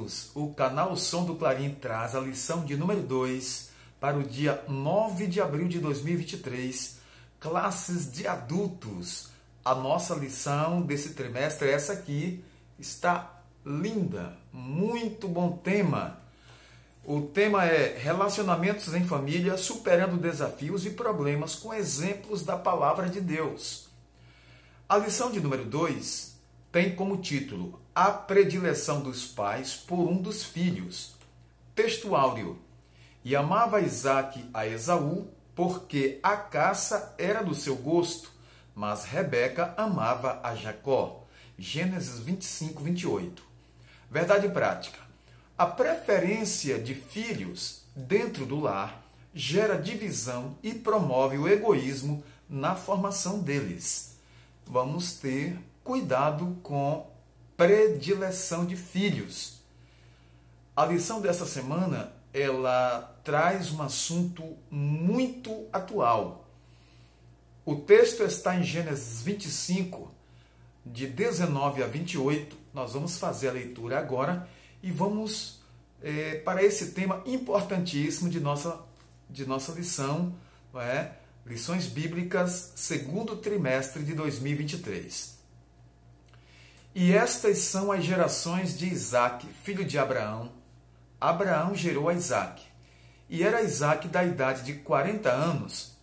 amigos, o canal Som do Clarim traz a lição de número 2 para o dia 9 de abril de 2023, classes de adultos. A nossa lição desse trimestre é essa aqui, está linda, muito bom tema. O tema é Relacionamentos em Família, superando desafios e problemas com exemplos da Palavra de Deus. A lição de número 2 tem como título A Predileção dos Pais por um dos Filhos. Texto áureo. E amava Isaque a Esaú, porque a caça era do seu gosto, mas Rebeca amava a Jacó. Gênesis 25, 28. Verdade prática. A preferência de filhos dentro do lar gera divisão e promove o egoísmo na formação deles. Vamos ter cuidado com predileção de filhos. A lição dessa semana, ela traz um assunto muito atual. O texto está em Gênesis 25, de 19 a 28. Nós vamos fazer a leitura agora e vamos para esse tema importantíssimo de nossa lição, não é? Lições Bíblicas, segundo trimestre de 2023. E estas são as gerações de Isaque, filho de Abraão. Abraão gerou a Isaque. E era Isaque da idade de 40 anos,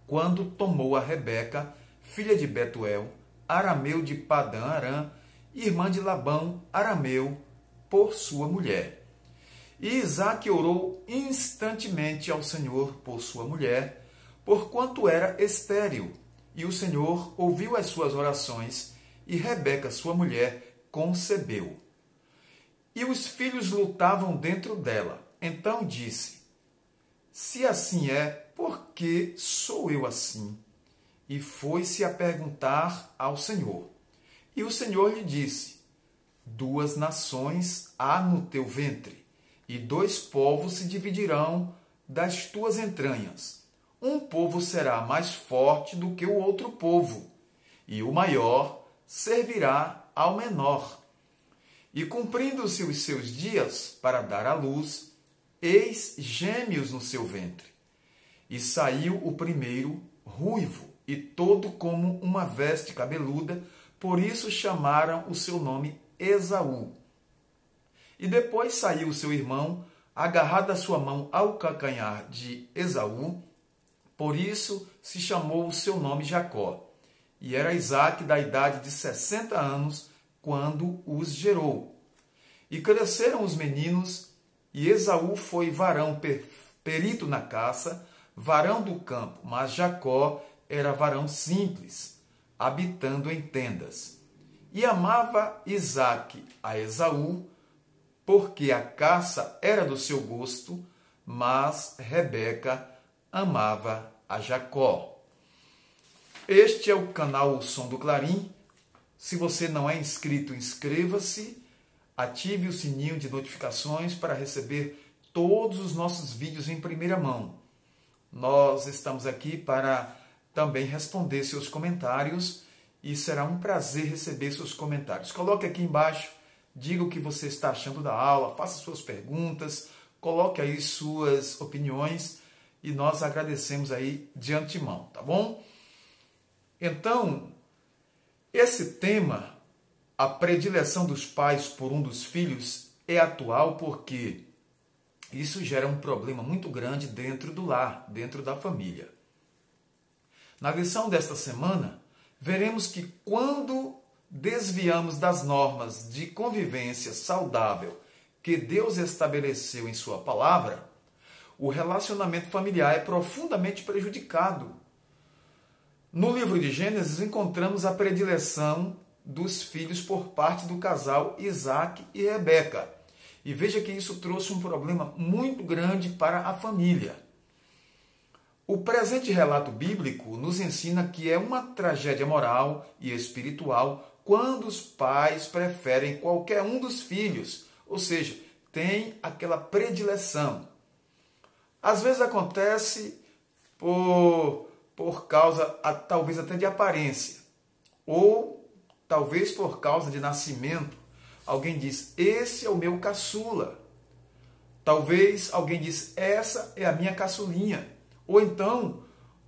quando tomou a Rebeca, filha de Betuel, arameu de Padã-Arã, irmã de Labão, arameu, por sua mulher. E Isaque orou instantemente ao Senhor por sua mulher, porquanto era estéril, e o Senhor ouviu as suas orações, e Rebeca, sua mulher, concebeu. E os filhos lutavam dentro dela. Então disse: Se assim é, por que sou eu assim? E foi-se a perguntar ao Senhor. E o Senhor lhe disse: 2 nações há no teu ventre, e 2 povos se dividirão das tuas entranhas. Um povo será mais forte do que o outro povo, e o maior servirá ao menor. E cumprindo-se os seus dias para dar à luz, eis gêmeos no seu ventre. E saiu o primeiro ruivo, e todo como uma veste cabeluda, por isso chamaram o seu nome Esaú. E depois saiu o seu irmão, agarrado a sua mão ao calcanhar de Esaú, por isso se chamou o seu nome Jacó. E era Isaque da idade de 60 anos, quando os gerou. E cresceram os meninos, e Esaú foi varão perito na caça, varão do campo, mas Jacó era varão simples, habitando em tendas. E amava Isaque a Esaú, porque a caça era do seu gosto, mas Rebeca amava a Jacó. Este é o canal O Som do Clarim. Se você não é inscrito, inscreva-se, ative o sininho de notificações para receber todos os nossos vídeos em primeira mão. Nós estamos aqui para também responder seus comentários e será um prazer receber seus comentários. Coloque aqui embaixo, diga o que você está achando da aula, faça suas perguntas, coloque aí suas opiniões e nós agradecemos aí de antemão, tá bom? Então, esse tema, a predileção dos pais por um dos filhos, é atual porque isso gera um problema muito grande dentro do lar, dentro da família. Na lição desta semana, veremos que quando desviamos das normas de convivência saudável que Deus estabeleceu em sua palavra, o relacionamento familiar é profundamente prejudicado. No livro de Gênesis, encontramos a predileção dos filhos por parte do casal Isaque e Rebeca. E veja que isso trouxe um problema muito grande para a família. O presente relato bíblico nos ensina que é uma tragédia moral e espiritual quando os pais preferem qualquer um dos filhos, ou seja, tem aquela predileção. Às vezes acontece por causa, talvez até de aparência, ou talvez por causa de nascimento, alguém diz, esse é o meu caçula. Talvez alguém diz, essa é a minha caçulinha. Ou então,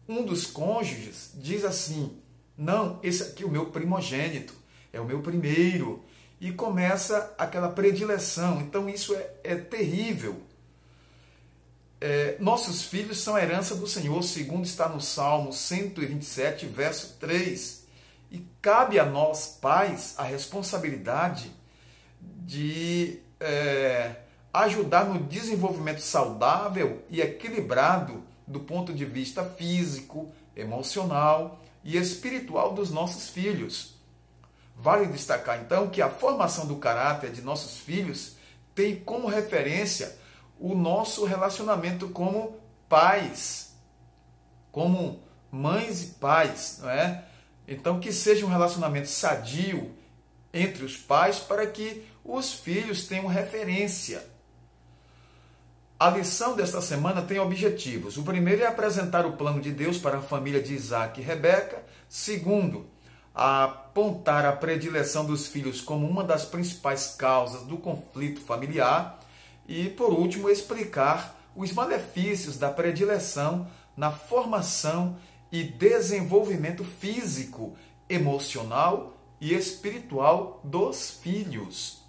um dos cônjuges diz assim, não, esse aqui é o meu primogênito, é o meu primeiro. E começa aquela predileção. Então isso é terrível. Nossos filhos são a herança do Senhor, segundo está no Salmo 127, verso 3. E cabe a nós, pais, a responsabilidade de ajudar no desenvolvimento saudável e equilibrado do ponto de vista físico, emocional e espiritual dos nossos filhos. Vale destacar, então, que a formação do caráter de nossos filhos tem como referência o nosso relacionamento como pais, como mães e pais, não é? Então, que seja um relacionamento sadio entre os pais para que os filhos tenham referência. A lição desta semana tem objetivos. O primeiro é apresentar o plano de Deus para a família de Isaac e Rebeca. Segundo, apontar a predileção dos filhos como uma das principais causas do conflito familiar. E, por último, explicar os malefícios da predileção na formação e desenvolvimento físico, emocional e espiritual dos filhos.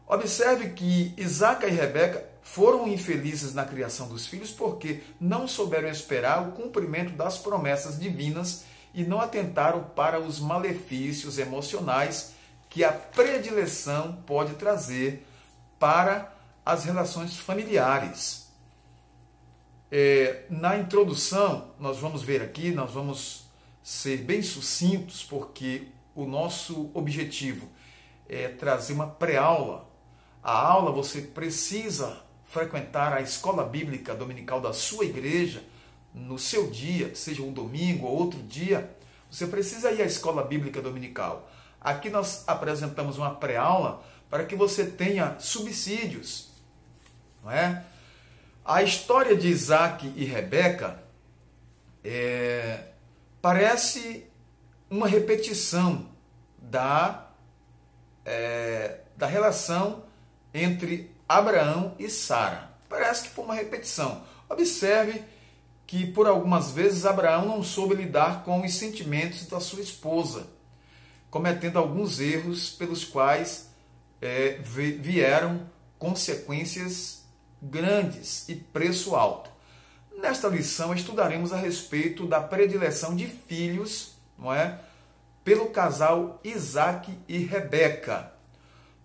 Observe que Isaac e Rebeca foram infelizes na criação dos filhos porque não souberam esperar o cumprimento das promessas divinas e não atentaram para os malefícios emocionais que a predileção pode trazer para as relações familiares. Na introdução, nós vamos ver aqui, nós vamos ser bem sucintos, porque o nosso objetivo é trazer uma pré-aula. A aula você precisa frequentar a escola bíblica dominical da sua igreja no seu dia, seja um domingo ou outro dia, você precisa ir à escola bíblica dominical. Aqui nós apresentamos uma pré-aula para que você tenha subsídios, não é? A história de Isaac e Rebeca parece uma repetição da relação entre Abraão e Sara. Parece que foi uma repetição. Observe que por algumas vezes Abraão não soube lidar com os sentimentos da sua esposa, cometendo alguns erros pelos quais vieram consequências grandes e preço alto. Nesta lição estudaremos a respeito da predileção de filhos, não é, pelo casal Isaac e Rebeca.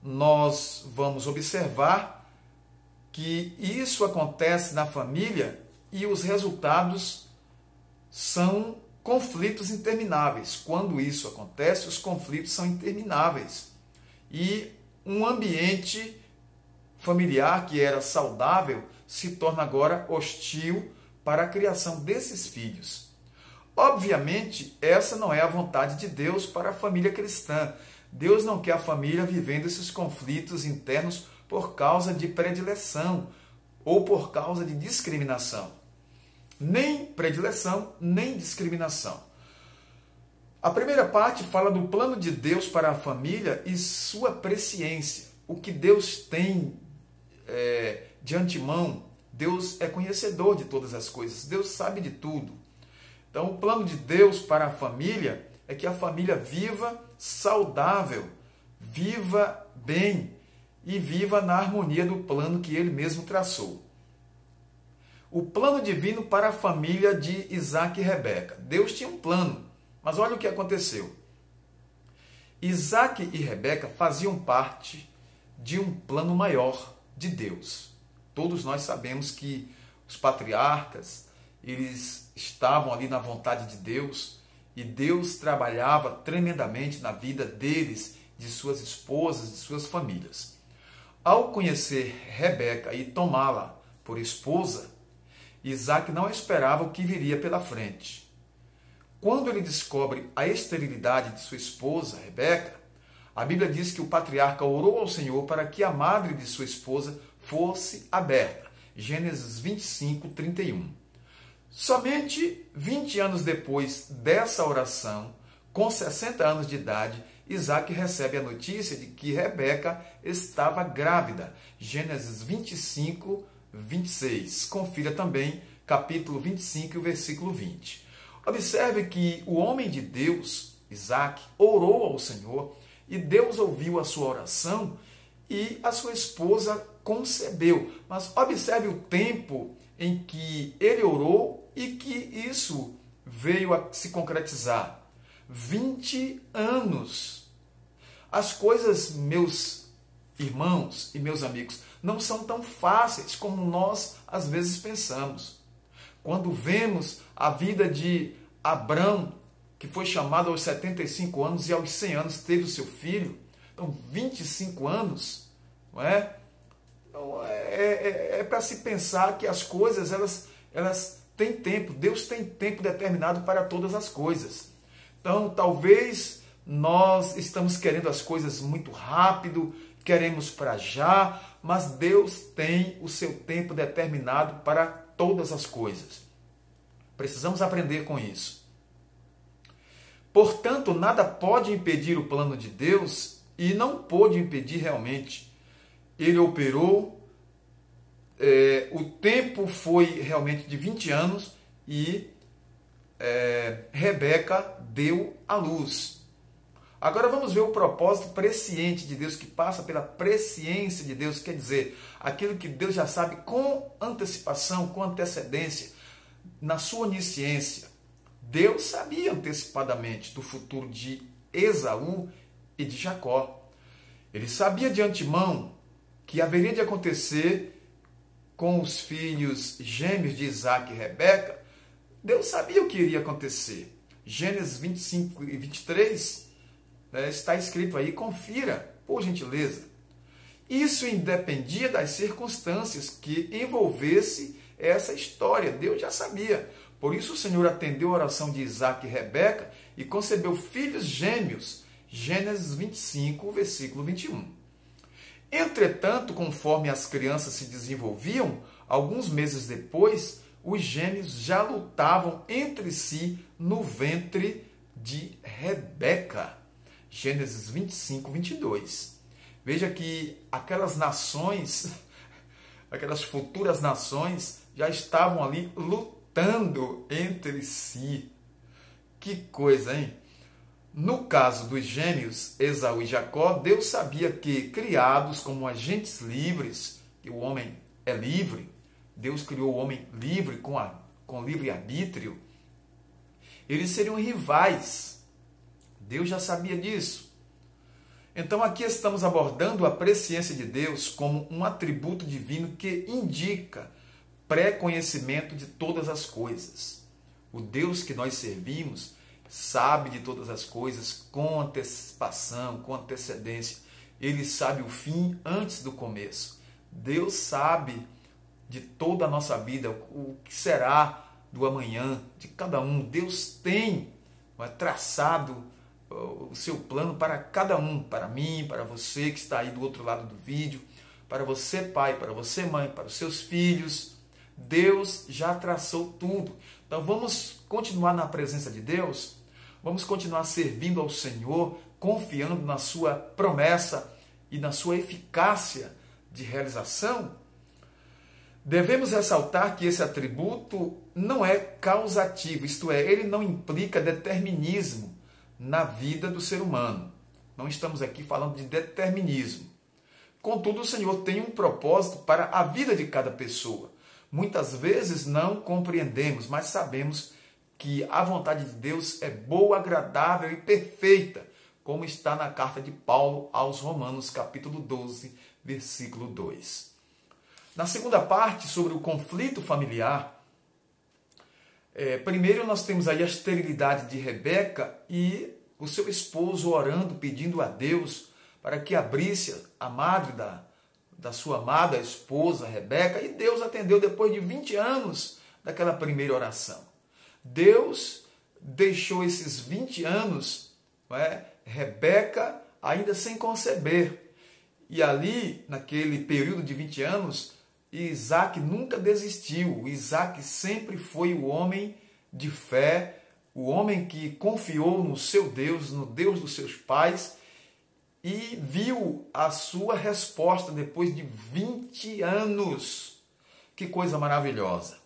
Nós vamos observar que isso acontece na família e os resultados são conflitos intermináveis. Quando isso acontece, os conflitos são intermináveis. E um ambiente familiar que era saudável se torna agora hostil para a criação desses filhos. Obviamente, essa não é a vontade de Deus para a família cristã. Deus não quer a família vivendo esses conflitos internos por causa de predileção ou por causa de discriminação. Nem predileção, nem discriminação. A primeira parte fala do plano de Deus para a família e sua presciência. O que Deus tem de antemão. Deus é conhecedor de todas as coisas. Deus sabe de tudo. Então, o plano de Deus para a família é que a família viva saudável, viva bem e viva na harmonia do plano que Ele mesmo traçou. O plano divino para a família de Isaac e Rebeca. Deus tinha um plano, mas olha o que aconteceu. Isaac e Rebeca faziam parte de um plano maior de Deus. Todos nós sabemos que os patriarcas, eles estavam ali na vontade de Deus e Deus trabalhava tremendamente na vida deles, de suas esposas, de suas famílias. Ao conhecer Rebeca e tomá-la por esposa, Isaac não esperava o que viria pela frente. Quando ele descobre a esterilidade de sua esposa, Rebeca, a Bíblia diz que o patriarca orou ao Senhor para que a madre de sua esposa fosse aberta. Gênesis 25, 31. Somente 20 anos depois dessa oração, com 60 anos de idade, Isaac recebe a notícia de que Rebeca estava grávida. Gênesis 25, 26. Confira também capítulo 25 e o versículo 20. Observe que o homem de Deus, Isaac, orou ao Senhor e Deus ouviu a sua oração e a sua esposa concebeu. Mas observe o tempo em que ele orou e que isso veio a se concretizar. 20 anos. As coisas, meus irmãos e meus amigos, não são tão fáceis como nós às vezes pensamos. Quando vemos a vida de Abrão, que foi chamado aos 75 anos e aos 100 anos teve o seu filho, então 25 anos, não é? Então, é para se pensar que as coisas, elas têm tempo, Deus tem tempo determinado para todas as coisas. Então, talvez nós estamos querendo as coisas muito rápido, queremos para já, mas Deus tem o seu tempo determinado para todas as coisas. Precisamos aprender com isso. Portanto, nada pode impedir o plano de Deus e não pôde impedir realmente. Ele operou, o tempo foi realmente de 20 anos e Rebeca deu à luz. Agora vamos ver o propósito presciente de Deus, que passa pela presciência de Deus, quer dizer, aquilo que Deus já sabe com antecipação, com antecedência, na sua onisciência. Deus sabia antecipadamente do futuro de Esaú e de Jacó. Ele sabia de antemão que haveria de acontecer com os filhos gêmeos de Isaac e Rebeca. Deus sabia o que iria acontecer. Gênesis 25 e 23 está escrito aí, confira, por gentileza. Isso independia das circunstâncias que envolvesse essa história. Deus já sabia. Por isso o Senhor atendeu a oração de Isaac e Rebeca e concebeu filhos gêmeos. Gênesis 25, versículo 21. Entretanto, conforme as crianças se desenvolviam, alguns meses depois, os gêmeos já lutavam entre si no ventre de Rebeca. Gênesis 25, 22. Veja que aquelas nações, aquelas futuras nações, já estavam ali lutando entre si. Que coisa, hein? No caso dos gêmeos, Esaú e Jacó, Deus sabia que, criados como agentes livres, que o homem é livre, Deus criou o homem livre, com livre-arbítrio, eles seriam rivais. Deus já sabia disso. Então aqui estamos abordando a presciência de Deus como um atributo divino que indica pré-conhecimento de todas as coisas. O Deus que nós servimos sabe de todas as coisas com antecipação, com antecedência. Ele sabe o fim antes do começo. Deus sabe de toda a nossa vida, o que será do amanhã, de cada um. Deus tem traçado o seu plano para cada um, para mim, para você que está aí do outro lado do vídeo, para você pai, para você mãe, para os seus filhos. Deus já traçou tudo. Então vamos continuar na presença de Deus, vamos continuar servindo ao Senhor, confiando na sua promessa e na sua eficácia de realização. Devemos ressaltar que esse atributo não é causativo, isto é, ele não implica determinismo na vida do ser humano. Não estamos aqui falando de determinismo. Contudo, o Senhor tem um propósito para a vida de cada pessoa. Muitas vezes não compreendemos, mas sabemos que a vontade de Deus é boa, agradável e perfeita, como está na carta de Paulo aos Romanos, capítulo 12, versículo 2. Na segunda parte, sobre o conflito familiar, primeiro nós temos aí a esterilidade de Rebeca e o seu esposo orando, pedindo a Deus para que abrisse a madre da sua amada esposa, Rebeca, e Deus atendeu depois de 20 anos daquela primeira oração. Deus deixou esses 20 anos, Rebeca ainda sem conceber. E ali, naquele período de 20 anos, Isaac nunca desistiu. Isaac sempre foi o homem de fé, o homem que confiou no seu Deus, no Deus dos seus pais, e viu a sua resposta depois de 20 anos. Que coisa maravilhosa!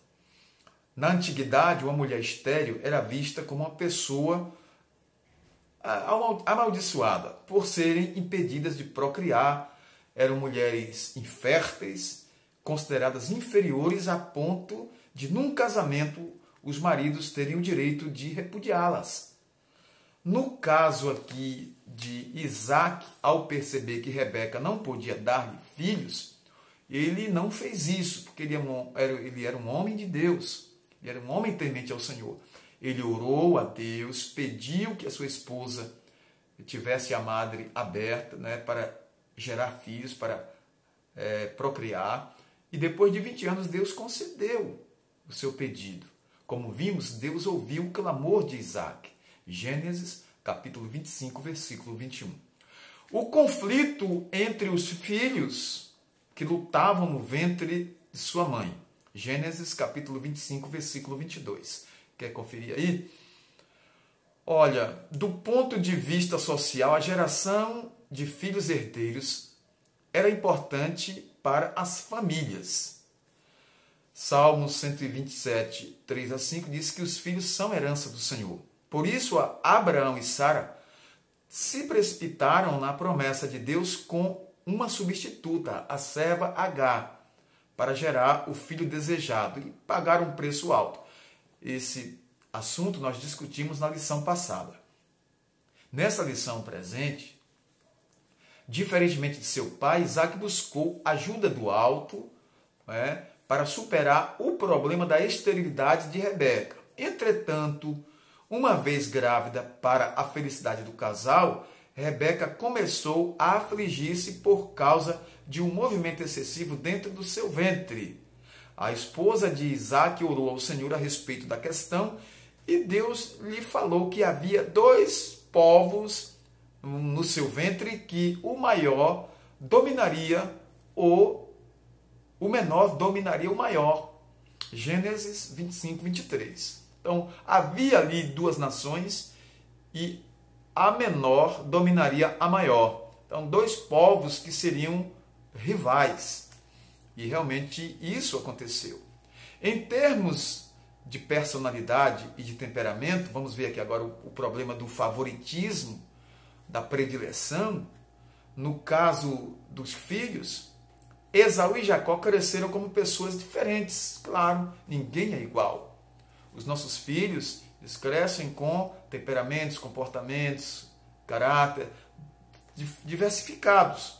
Na antiguidade, uma mulher estéril era vista como uma pessoa amaldiçoada por serem impedidas de procriar. Eram mulheres inférteis, consideradas inferiores a ponto de, num casamento, os maridos terem o direito de repudiá-las. No caso aqui de Isaac, ao perceber que Rebeca não podia dar-lhe filhos, ele não fez isso, porque ele era um homem de Deus, ele era um homem temente ao Senhor. Ele orou a Deus, pediu que a sua esposa tivesse a madre aberta, né, para gerar filhos, para procriar. E depois de 20 anos, Deus concedeu o seu pedido. Como vimos, Deus ouviu o clamor de Isaac. Gênesis, capítulo 25, versículo 21. O conflito entre os filhos que lutavam no ventre de sua mãe. Gênesis, capítulo 25, versículo 22. Quer conferir aí? Olha, do ponto de vista social, a geração de filhos herdeiros era importante para as famílias. Salmos 127, 3 a 5 diz que os filhos são herança do Senhor. Por isso, Abraão e Sara se precipitaram na promessa de Deus com uma substituta, a serva Agar, para gerar o filho desejado e pagar um preço alto. Esse assunto nós discutimos na lição passada. Nessa lição presente, diferentemente de seu pai, Isaac buscou ajuda do alto, para superar o problema da esterilidade de Rebeca. Entretanto, uma vez grávida, para a felicidade do casal, Rebeca começou a afligir-se por causa de um movimento excessivo dentro do seu ventre. A esposa de Isaac orou ao Senhor a respeito da questão e Deus lhe falou que havia 2 povos no seu ventre, que o maior dominaria o menor dominaria o maior. Gênesis 25, 23. Então, havia ali 2 nações e a menor dominaria a maior. Então, 2 povos que seriam rivais. E realmente isso aconteceu. Em termos de personalidade e de temperamento, vamos ver aqui agora o problema do favoritismo, da predileção. No caso dos filhos, Esaú e Jacó cresceram como pessoas diferentes. Claro, ninguém é igual. Os nossos filhos, eles crescem com temperamentos, comportamentos, caráter diversificados.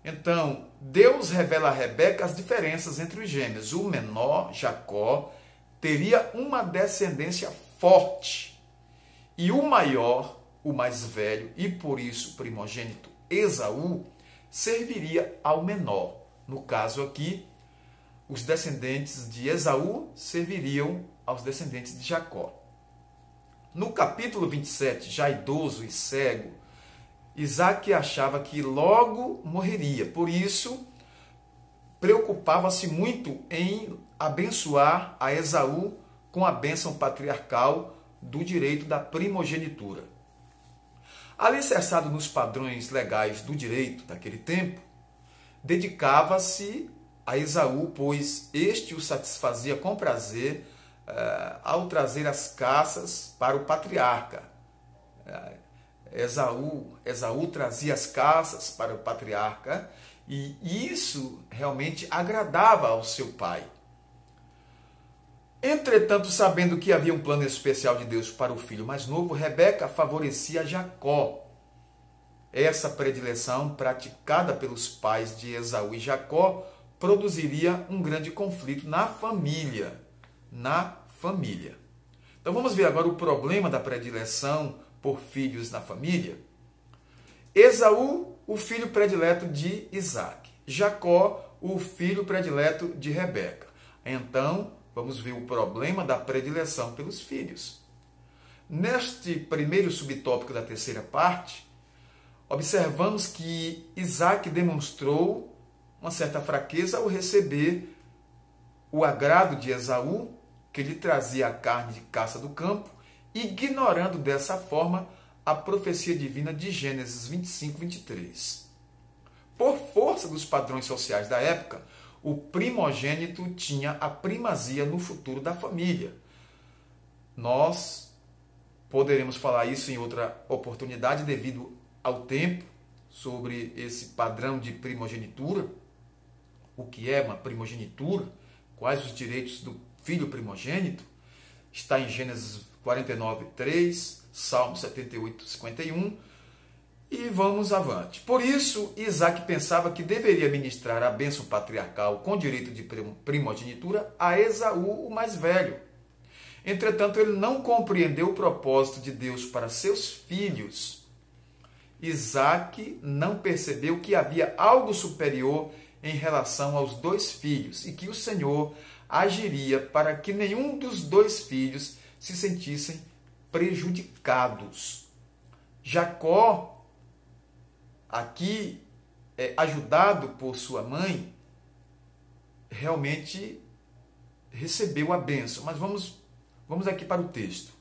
Então, Deus revela a Rebeca as diferenças entre os gêmeos. O menor, Jacó, teria uma descendência forte. E o maior, o mais velho, e por isso primogênito, Esaú, serviria ao menor. No caso aqui, os descendentes de Esaú serviriam aos descendentes de Jacó. No capítulo 27, já idoso e cego, Isaac achava que logo morreria. Por isso, preocupava-se muito em abençoar a Esaú com a bênção patriarcal do direito da primogenitura. Alicerçado nos padrões legais do direito daquele tempo, dedicava-se a Esaú, pois este o satisfazia com prazer ao trazer as caças para o patriarca. Esaú trazia as caças para o patriarca e isso realmente agradava ao seu pai. Entretanto, sabendo que havia um plano especial de Deus para o filho mais novo, Rebeca favorecia Jacó. Essa predileção praticada pelos pais de Esaú e Jacó produziria um grande conflito na família. Então vamos ver agora o problema da predileção por filhos na família. Esaú, o filho predileto de Isaac. Jacó, o filho predileto de Rebeca. Então, vamos ver o problema da predileção pelos filhos. Neste primeiro subtópico da terceira parte, observamos que Isaac demonstrou uma certa fraqueza ao receber o agrado de Esaú, que lhe trazia a carne de caça do campo, ignorando dessa forma a profecia divina de Gênesis 25, 23. Por força dos padrões sociais da época, o primogênito tinha a primazia no futuro da família. Nós poderemos falar isso em outra oportunidade devido ao tempo, sobre esse padrão de primogenitura, o que é uma primogenitura, quais os direitos do filho primogênito, está em Gênesis 49, 3, Salmo 78, 51, e vamos avante. Por isso, Isaac pensava que deveria ministrar a bênção patriarcal com direito de primogenitura a Esaú, o mais velho. Entretanto, ele não compreendeu o propósito de Deus para seus filhos. Isaac não percebeu que havia algo superior em relação aos dois filhos e que o Senhor agiria para que nenhum dos dois filhos se sentissem prejudicados. Jacó, aqui ajudado por sua mãe, realmente recebeu a bênção. Mas vamos aqui para o texto.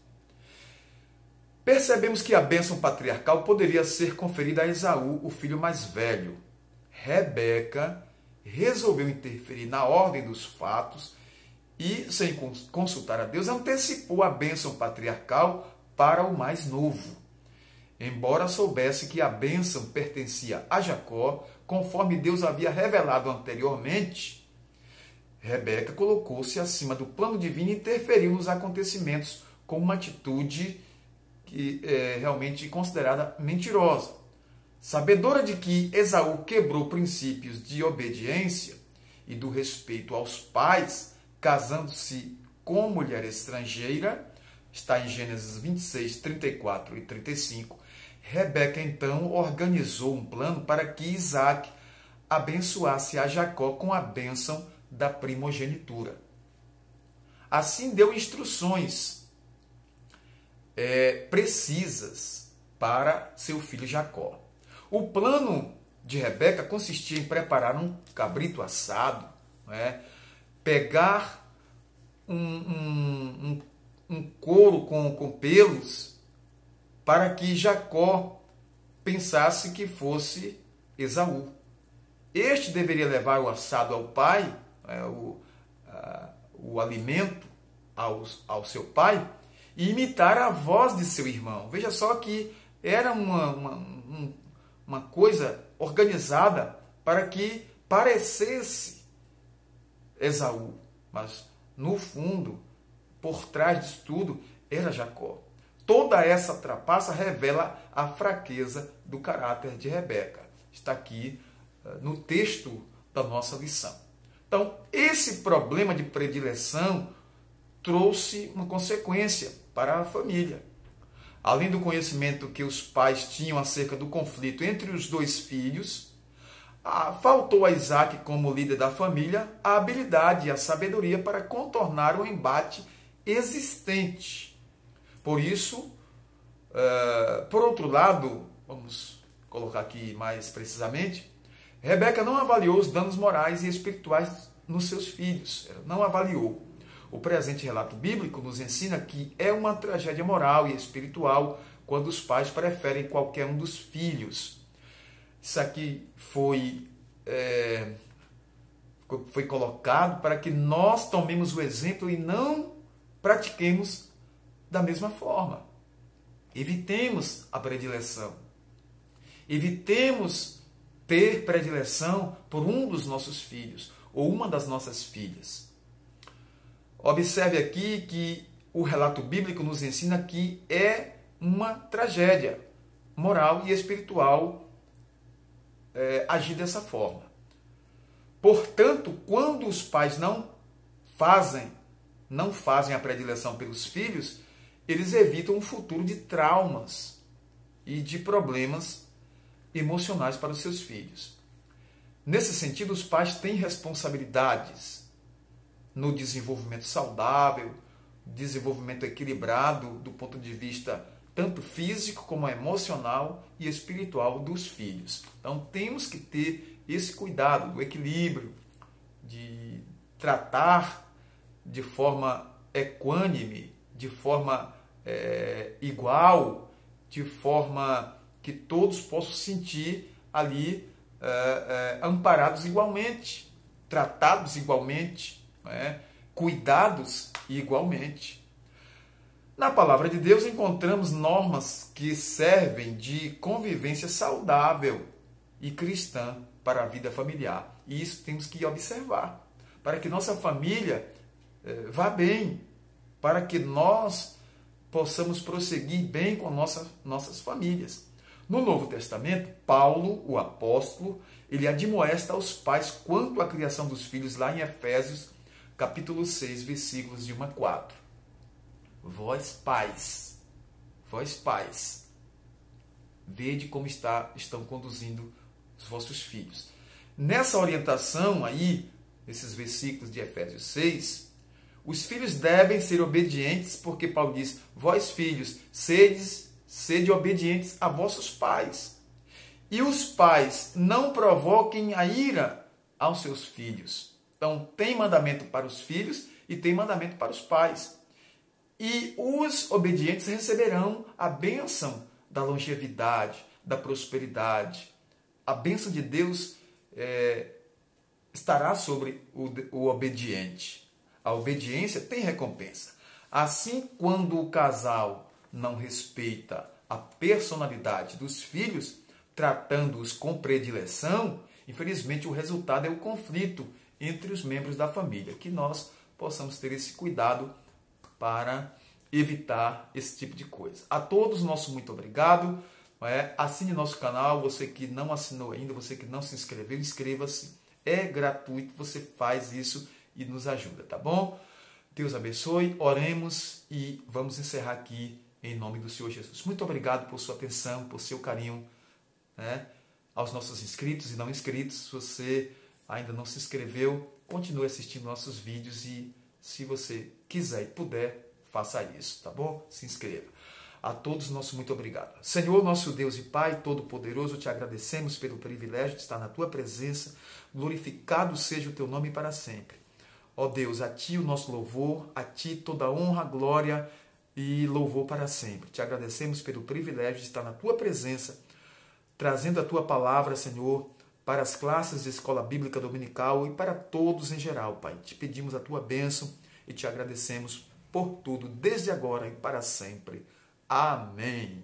Percebemos que a bênção patriarcal poderia ser conferida a Esaú, o filho mais velho. Rebeca resolveu interferir na ordem dos fatos e, sem consultar a Deus, antecipou a bênção patriarcal para o mais novo. Embora soubesse que a bênção pertencia a Jacó, conforme Deus havia revelado anteriormente, Rebeca colocou-se acima do plano divino e interferiu nos acontecimentos com uma atitude que é realmente considerada mentirosa. Sabedora de que Esaú quebrou princípios de obediência e do respeito aos pais, casando-se com mulher estrangeira, está em Gênesis 26, 34 e 35, Rebeca então organizou um plano para que Isaac abençoasse a Jacó com a bênção da primogenitura. Assim deu instruções precisas para seu filho Jacó. O plano de Rebeca consistia em preparar um cabrito assado, pegar um couro com pelos, para que Jacó pensasse que fosse Esaú. Este deveria levar o assado ao pai, o alimento ao seu pai, e imitar a voz de seu irmão. Veja só que era uma coisa organizada para que parecesse Esaú, mas no fundo, por trás disso tudo, era Jacó. Toda essa trapaça revela a fraqueza do caráter de Rebeca. Está aqui no texto da nossa lição. Então, esse problema de predileção trouxe uma consequência para a família. Além do conhecimento que os pais tinham acerca do conflito entre os dois filhos, faltou a Isaac, como líder da família, a habilidade e a sabedoria para contornar o embate existente. Por isso, por outro lado, vamos colocar aqui mais precisamente, Rebeca não avaliou os danos morais e espirituais nos seus filhos. Ela não avaliou. O presente relato bíblico nos ensina que é uma tragédia moral e espiritual quando os pais preferem qualquer um dos filhos. Isso aqui foi colocado para que nós tomemos o exemplo e não pratiquemos da mesma forma. Evitemos a predileção. Evitemos ter predileção por um dos nossos filhos ou uma das nossas filhas. Observe aqui que o relato bíblico nos ensina que é uma tragédia moral e espiritual agir dessa forma. Portanto, quando os pais não fazem a predileção pelos filhos, eles evitam um futuro de traumas e de problemas emocionais para os seus filhos. Nesse sentido, os pais têm responsabilidades no desenvolvimento saudável, desenvolvimento equilibrado do ponto de vista tanto físico como emocional e espiritual dos filhos. Então temos que ter esse cuidado do equilíbrio, de tratar de forma equânime, de forma igual de forma que todos possam sentir ali amparados igualmente, tratados igualmente, cuidados igualmente. Na palavra de Deus encontramos normas que servem de convivência saudável e cristã para a vida familiar. E isso temos que observar, para que nossa família vá bem, para que nós possamos prosseguir bem com nossas famílias. No Novo Testamento, Paulo, o apóstolo, ele admoesta aos pais quanto à criação dos filhos, lá em Efésios, capítulo 6, versículos de 1 a 4. Vós pais, vede como estão conduzindo os vossos filhos. Nessa orientação aí, esses versículos de Efésios 6, os filhos devem ser obedientes, porque Paulo diz, vós filhos, sede obedientes a vossos pais. E os pais não provoquem a ira aos seus filhos. Então, tem mandamento para os filhos e tem mandamento para os pais. E os obedientes receberão a bênção da longevidade, da prosperidade. A bênção de Deus estará sobre o obediente. A obediência tem recompensa. Assim, quando o casal não respeita a personalidade dos filhos, tratando-os com predileção, infelizmente o resultado é o conflito entre os membros da família. Que nós possamos ter esse cuidado para evitar esse tipo de coisa. A todos, nosso muito obrigado. Assine nosso canal, você que não assinou ainda, você que não se inscreveu, inscreva-se. É gratuito, você faz isso e nos ajuda, tá bom? Deus abençoe, oremos e vamos encerrar aqui em nome do Senhor Jesus. Muito obrigado por sua atenção, por seu carinho, aos nossos inscritos e não inscritos. Se você ainda não se inscreveu, continue assistindo nossos vídeos e, se você quiser e puder, faça isso, tá bom? Se inscreva. A todos, nosso muito obrigado. Senhor, nosso Deus e Pai Todo-Poderoso, te agradecemos pelo privilégio de estar na tua presença. Glorificado seja o teu nome para sempre. Ó Deus, a ti o nosso louvor, a ti toda honra, glória e louvor para sempre. Te agradecemos pelo privilégio de estar na tua presença, trazendo a tua palavra, Senhor, para as classes de escola bíblica dominical e para todos em geral, Pai. Te pedimos a tua bênção e te agradecemos por tudo, desde agora e para sempre. Amém.